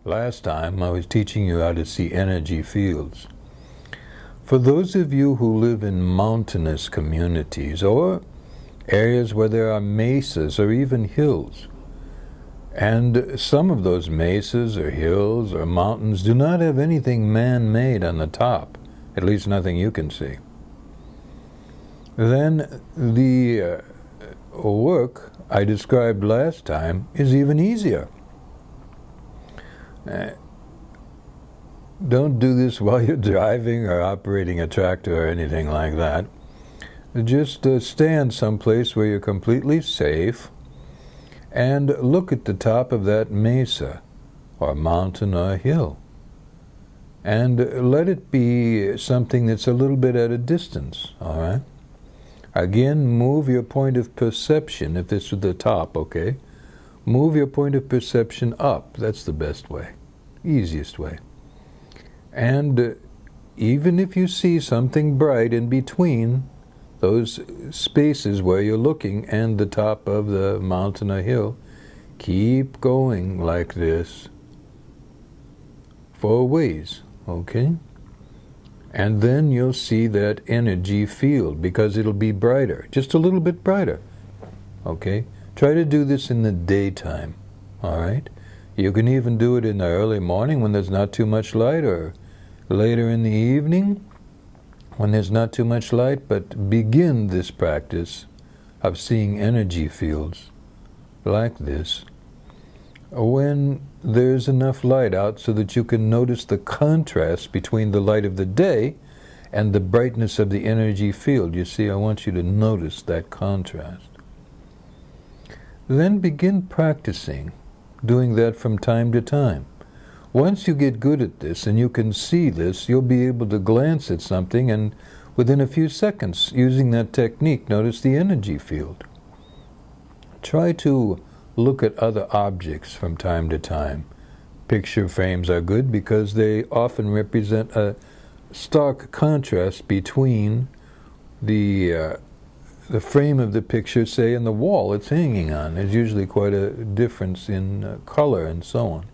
Last time I was teaching you how to see energy fields. For those of you who live in mountainous communities or areas where there are mesas or even hills, and some of those mesas or hills or mountains do not have anything man-made on the top, at least nothing you can see, then the work I described last time is even easier. Don't do this while you're driving or operating a tractor or anything like that. Just stand someplace where you're completely safe and look at the top of that mesa or mountain or hill. And let it be something that's a little bit at a distance, all right? Again, move your point of perception, if it's at the top, okay? Move your point of perception up. That's the best way, easiest way. And even if you see something bright in between those spaces where you're looking and the top of the mountain or hill, keep going like this for a ways, okay? And then you'll see that energy field because it'll be brighter, just a little bit brighter, okay? Try to do this in the daytime, all right? You can even do it in the early morning when there's not too much light, or later in the evening when there's not too much light, but begin this practice of seeing energy fields like this when there's enough light out so that you can notice the contrast between the light of the day and the brightness of the energy field. You see, I want you to notice that contrast. Then begin practicing, doing that from time to time. Once you get good at this and you can see this, you'll be able to glance at something and within a few seconds, using that technique, notice the energy field. Try to look at other objects from time to time. Picture frames are good because they often represent a stark contrast between the frame of the picture, say, and the wall it's hanging on. There's usually quite a difference in color and so on.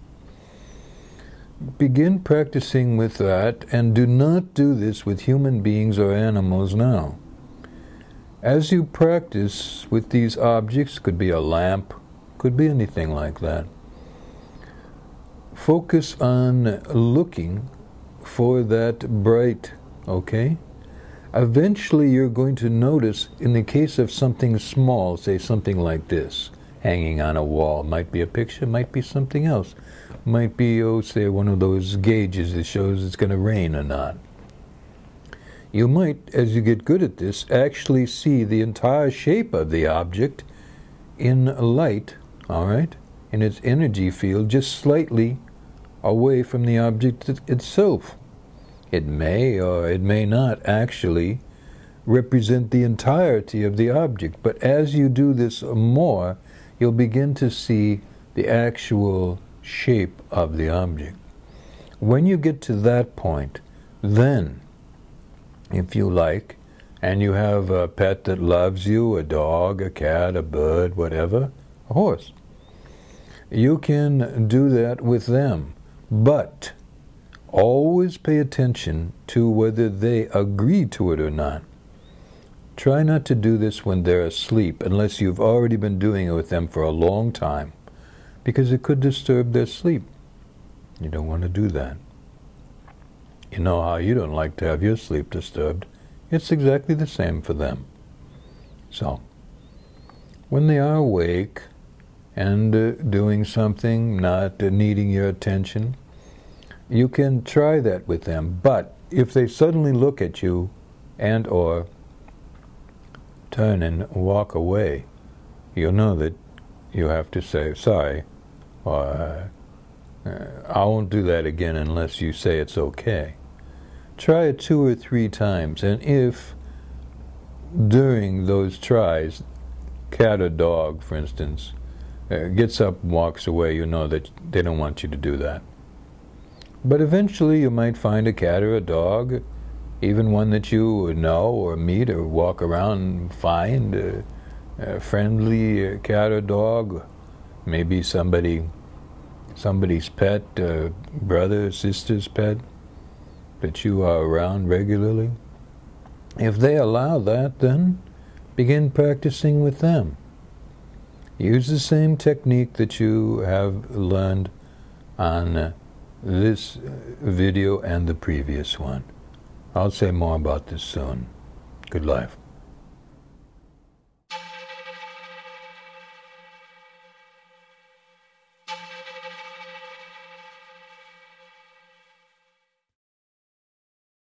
Begin practicing with that, and do not do this with human beings or animals now. As you practice with these objects, could be a lamp, could be anything like that, focus on looking for that bright, okay? Eventually you're going to notice, in the case of something small, say something like this, hanging on a wall, might be a picture, might be something else, might be, oh, say, one of those gauges that shows it's going to rain or not. You might, as you get good at this, actually see the entire shape of the object in light, all right, in its energy field, just slightly away from the object itself. It may or it may not actually represent the entirety of the object, but as you do this more, you'll begin to see the actual shape of the object. When you get to that point, then, if you like, and you have a pet that loves you, a dog, a cat, a bird, whatever, a horse, you can do that with them. But always pay attention to whether they agree to it or not. Try not to do this when they're asleep, unless you've already been doing it with them for a long time, because it could disturb their sleep. You don't want to do that. You know how you don't like to have your sleep disturbed. It's exactly the same for them. So, when they are awake and doing something, not needing your attention, you can try that with them. But if they suddenly look at you and or turn and walk away, you'll know that you have to say, sorry, or I won't do that again unless you say it's okay. Try it 2 or 3 times, and if during those tries, cat or dog, for instance, gets up and walks away, you know that they don't want you to do that. But eventually you might find a cat or a dog, even one that you know or meet or walk around and find, a friendly cat or dog, maybe somebody somebody's pet, brother, sister's pet, that you are around regularly. If they allow that, then begin practicing with them. Use the same technique that you have learned on this video and the previous one. I'll say more about this soon. Good life.